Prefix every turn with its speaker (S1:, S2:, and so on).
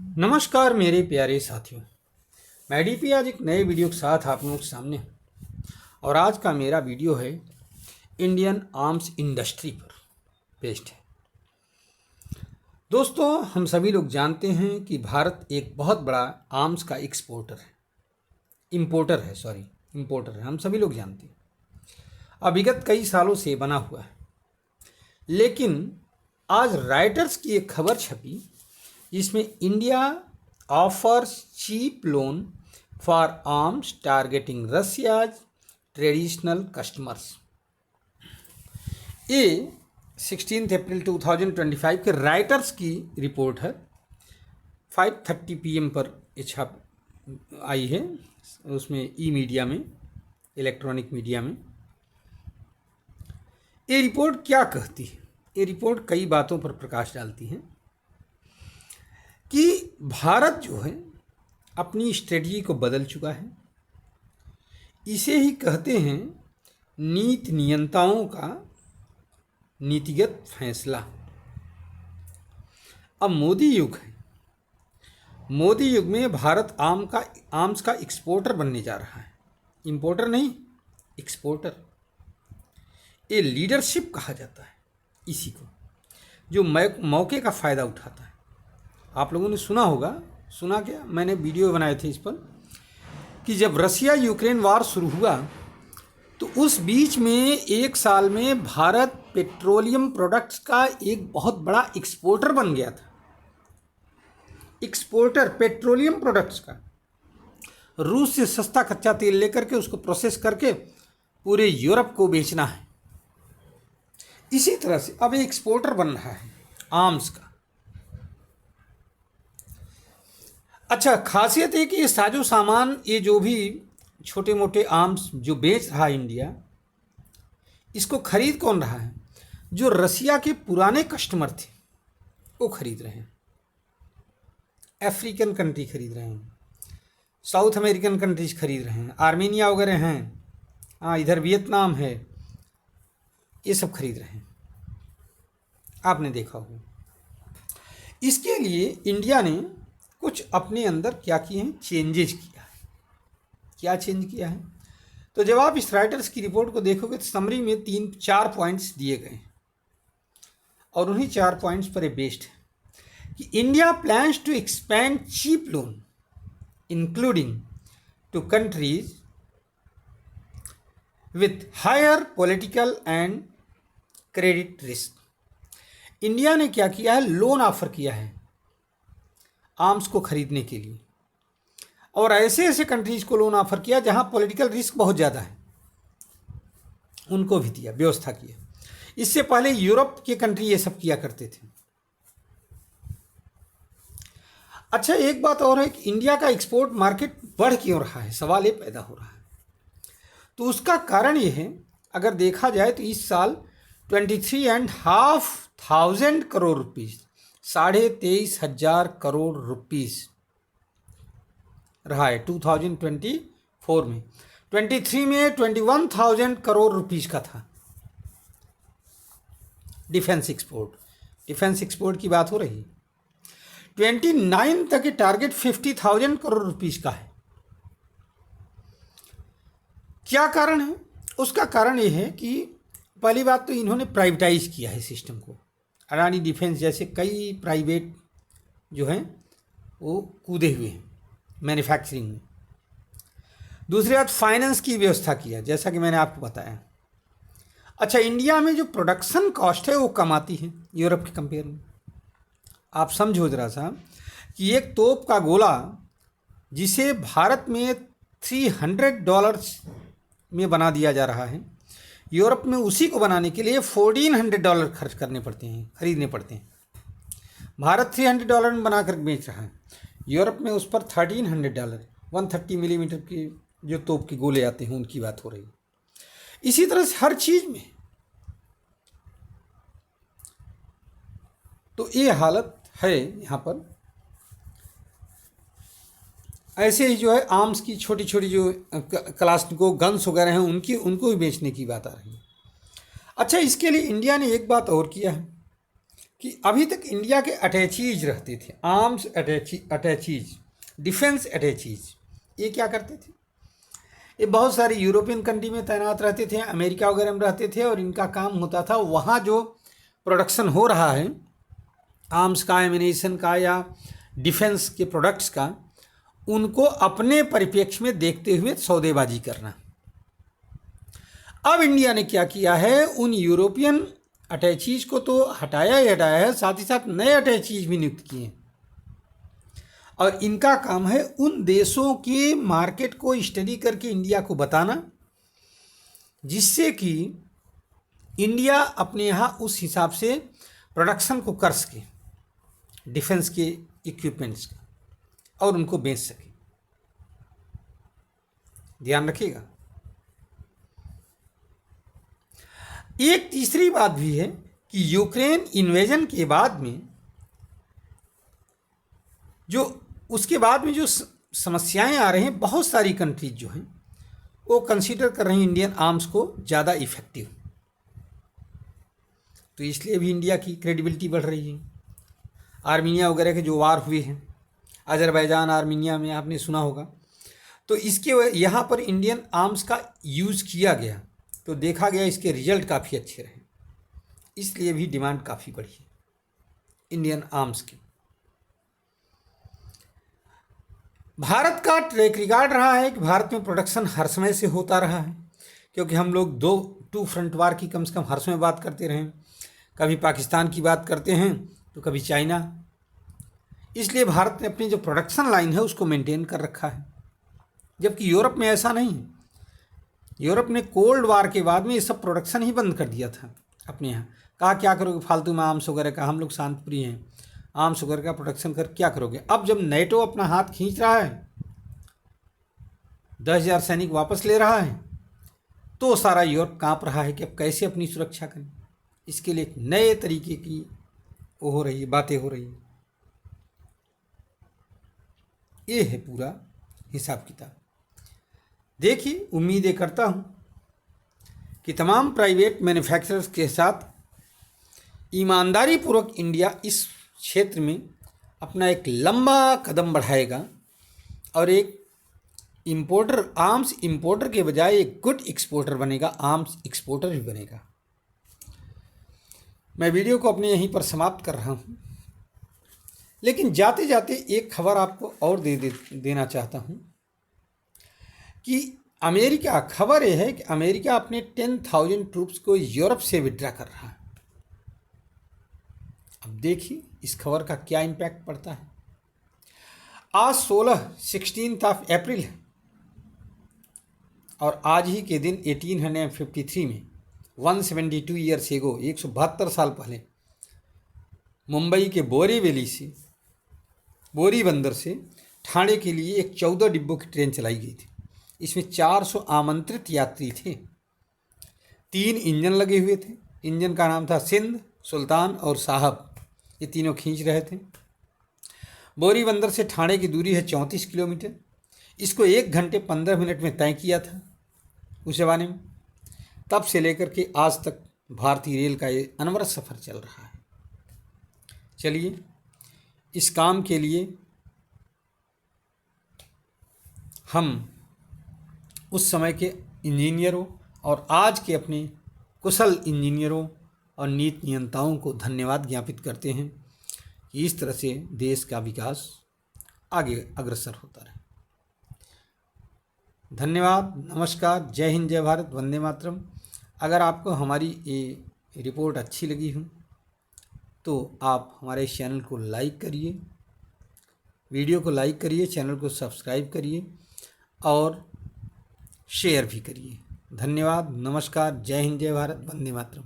S1: नमस्कार मेरे प्यारे साथियों। मैं डीपी आज एक नए वीडियो के साथ आप लोगों के सामने हूं। और आज का मेरा वीडियो है इंडियन आर्म्स इंडस्ट्री पर बेस्ड है। दोस्तों, हम सभी लोग जानते हैं कि भारत एक बहुत बड़ा आर्म्स का इंपोर्टर है। हम सभी लोग जानते हैं। अब विगत कई सालों से बना हुआ है, लेकिन आज राइटर्स की एक खबर छपी जिसमें India offers cheap loan for arms targeting Russia's traditional customers. ये 16 अप्रैल 2025 के राइटर्स की रिपोर्ट है। 5:30 PM पर ये छप आई है, उसमें ई मीडिया में, इलेक्ट्रॉनिक मीडिया में। ये रिपोर्ट क्या कहती है? ये रिपोर्ट कई बातों पर प्रकाश डालती है कि भारत जो है अपनी स्ट्रेटजी को बदल चुका है। इसे ही कहते हैं नीति नियंताओं का नीतिगत फैसला। अब मोदी युग है। मोदी युग में भारत आर्म्स का एक्सपोर्टर बनने जा रहा है। इंपोर्टर नहीं, एक्सपोर्टर। ये लीडरशिप कहा जाता है इसी को, जो मौके का फ़ायदा उठाता है। आप लोगों ने सुना क्या? मैंने वीडियो बनाए थे इस पर कि जब रसिया यूक्रेन वार शुरू हुआ तो उस बीच में एक साल में भारत पेट्रोलियम प्रोडक्ट्स का एक बहुत बड़ा एक्सपोर्टर बन गया था। एक्सपोर्टर पेट्रोलियम प्रोडक्ट्स का। रूस से सस्ता कच्चा तेल लेकर के उसको प्रोसेस करके पूरे यूरोप को बेचना है। इसी तरह से अब एक्सपोर्टर बन रहा है आर्म्स का। अच्छा, खासियत है कि ये साजो सामान, ये जो भी छोटे मोटे आर्म्स जो बेच रहा है इंडिया, इसको खरीद कौन रहा है? जो रसिया के पुराने कस्टमर थे वो खरीद रहे हैं। अफ्रीकन कंट्री खरीद रहे हैं, साउथ अमेरिकन कंट्रीज खरीद रहे हैं, आर्मेनिया वगैरह हैं, इधर वियतनाम है, ये सब खरीद रहे हैं। आपने देखा होगा। इसके लिए इंडिया ने कुछ अपने अंदर क्या किए हैं? चेंजेज किया है। क्या चेंज किया है? तो जब आप इस राइटर्स की रिपोर्ट को देखोगे तो समरी में 3-4 पॉइंट्स दिए गए हैं और उन्हीं 4 पॉइंट्स पर ये बेस्ड है कि India plans to expand cheap loan including to countries with higher political and credit risk. India ने क्या किया है? लोन ऑफर किया है आर्म्स को खरीदने के लिए, और ऐसे ऐसे कंट्रीज को लोन ऑफर किया जहां पॉलिटिकल रिस्क बहुत ज़्यादा है, उनको भी दिया, व्यवस्था किया। इससे पहले यूरोप के कंट्री ये सब किया करते थे। अच्छा, एक बात और है कि इंडिया का एक्सपोर्ट मार्केट बढ़ क्यों रहा है? सवाल ये पैदा हो रहा है। तो उसका कारण ये है, अगर देखा जाए तो इस साल 23,500 करोड़ रुपीज़, 23,500 करोड़ रुपीज़ रहा है 2024 में। 23 में 21,000 करोड़ रुपीज़ का था डिफेंस एक्सपोर्ट की बात हो रही है। 29 तक के टारगेट 50,000 करोड़ रुपीज़ का है। क्या कारण है? उसका कारण ये है कि पहली बात तो इन्होंने प्राइवेटाइज किया है सिस्टम को। अडानी डिफेंस जैसे कई प्राइवेट जो हैं वो कूदे हुए हैं मैन्युफैक्चरिंग में। दूसरी बात, फाइनेंस की व्यवस्था किया, जैसा कि मैंने आपको बताया। अच्छा, इंडिया में जो प्रोडक्शन कॉस्ट है वो कम आती है यूरोप के कंपेयर में। आप समझो जरा सा कि एक तोप का गोला जिसे भारत में $300 में बना दिया जा रहा है, यूरोप में उसी को बनाने के लिए $1,400 खर्च करने पड़ते हैं, खरीदने पड़ते हैं। भारत $300 में बनाकर बेच रहा है, यूरोप में उस पर $1,300, 130 मिलीमीटर के जो तोप के गोले आते हैं उनकी बात हो रही है। इसी तरह से हर चीज़ में तो ये हालत है यहाँ पर। ऐसे ही जो है आर्म्स की छोटी छोटी जो क्लास्टिको गन्स वगैरह हैं उनको भी बेचने की बात आ रही है। अच्छा, इसके लिए इंडिया ने एक बात और किया है कि अभी तक इंडिया के अटैचीज रहते थे, आर्म्स अटैचीज, डिफेंस अटैचीज, ये क्या करते थे, ये बहुत सारे यूरोपियन कंट्री में तैनात रहते थे, अमेरिका वगैरह में रहते थे, और इनका काम होता था वहाँ जो प्रोडक्शन हो रहा है आर्म्स का, एमिनेशन का या डिफेंस के प्रोडक्ट्स का, उनको अपने परिप्रेक्ष्य में देखते हुए सौदेबाजी करना। अब इंडिया ने क्या किया है, उन यूरोपियन अटैचीज को तो हटाया ही हटाया है, साथ ही साथ नए अटैचीज भी नियुक्त किए, और इनका काम है उन देशों के मार्केट को स्टडी करके इंडिया को बताना, जिससे कि इंडिया अपने यहाँ उस हिसाब से प्रोडक्शन को कर सके डिफेंस के इक्विपमेंट्स का, और उनको बेच सके। ध्यान रखिएगा। एक तीसरी बात भी है कि यूक्रेन इन्वेजन के बाद में जो उसके बाद में जो समस्याएं आ रही हैं, बहुत सारी कंट्रीज जो हैं वो कंसीडर कर रही हैं इंडियन आर्म्स को ज़्यादा इफेक्टिव, तो इसलिए भी इंडिया की क्रेडिबिलिटी बढ़ रही है। आर्मीनिया वगैरह के जो वार हुए हैं, अजरबैजान आर्मीनिया में आपने सुना होगा, तो इसके यहाँ पर इंडियन आर्म्स का यूज़ किया गया, तो देखा गया इसके रिजल्ट काफ़ी अच्छे रहे, इसलिए भी डिमांड काफ़ी बढ़ी है इंडियन आर्म्स की। भारत का ट्रैक रिकॉर्ड रहा है कि भारत में प्रोडक्शन हर समय से होता रहा है, क्योंकि हम लोग टू फ्रंट वार की कम से कम हर समय बात करते रहे, कभी पाकिस्तान की बात करते हैं तो कभी चाइना, इसलिए भारत ने अपनी जो प्रोडक्शन लाइन है उसको मेंटेन कर रखा है, जबकि यूरोप में ऐसा नहीं है। यूरोप ने कोल्ड वार के बाद में ये सब प्रोडक्शन ही बंद कर दिया था अपने यहाँ, कहा क्या करोगे फालतू में आर्म्स वगैरह का, हम लोग शांतप्रिय हैं, आर्म्स वगैरह का प्रोडक्शन कर क्या करोगे। अब जब नेटो अपना हाथ खींच रहा है, 10,000 सैनिक वापस ले रहा है, तो सारा यूरोप कांप रहा है कि अब कैसे अपनी सुरक्षा करें। इसके लिए एक नए तरीके की वो हो रही है, बातें हो रही है। ये है पूरा हिसाब किताब। देखिए, उम्मीदें करता हूँ कि तमाम प्राइवेट मैन्युफैक्चरर्स के साथ ईमानदारी पूर्वक इंडिया इस क्षेत्र में अपना एक लंबा कदम बढ़ाएगा, और एक इंपोर्टर, आर्म्स इंपोर्टर के बजाय एक गुड एक्सपोर्टर बनेगा, आर्म्स एक्सपोर्टर भी बनेगा। मैं वीडियो को अपने यहीं पर समाप्त कर रहा हूँ, लेकिन जाते जाते एक खबर आपको और देना चाहता हूँ कि अमेरिका, खबर यह है कि अमेरिका अपने 10,000 ट्रूप्स को यूरोप से विड्रा कर रहा है। अब देखिए इस खबर का क्या इम्पैक्ट पड़ता है। आज 16 अप्रैल है, और आज ही के दिन 1853 में 172 ईयर्स एगो, 172 साल पहले मुंबई के बोरी बंदर से ठाणे के लिए एक 14 डिब्बों की ट्रेन चलाई गई थी। इसमें 400 आमंत्रित यात्री थे, 3 इंजन लगे हुए थे। इंजन का नाम था सिंध, सुल्तान और साहब, ये तीनों खींच रहे थे। बोरी बंदर से ठाणे की दूरी है 34 किलोमीटर। इसको 1 घंटे 15 मिनट में तय किया था उस ज़माने में। तब से लेकर के आज तक भारतीय रेल का ये अनवरत सफ़र चल रहा है। चलिए, इस काम के लिए हम उस समय के इंजीनियरों और आज के अपने कुशल इंजीनियरों और नीति नियंताओं को धन्यवाद ज्ञापित करते हैं कि इस तरह से देश का विकास आगे अग्रसर होता रहे। धन्यवाद, नमस्कार, जय हिंद, जय भारत, वंदे मातरम। अगर आपको हमारी ये रिपोर्ट अच्छी लगी हो तो आप हमारे चैनल को लाइक करिए, वीडियो को लाइक करिए, चैनल को सब्सक्राइब करिए और शेयर भी करिए। धन्यवाद, नमस्कार, जय हिंद, जय भारत, वंदे मातरम।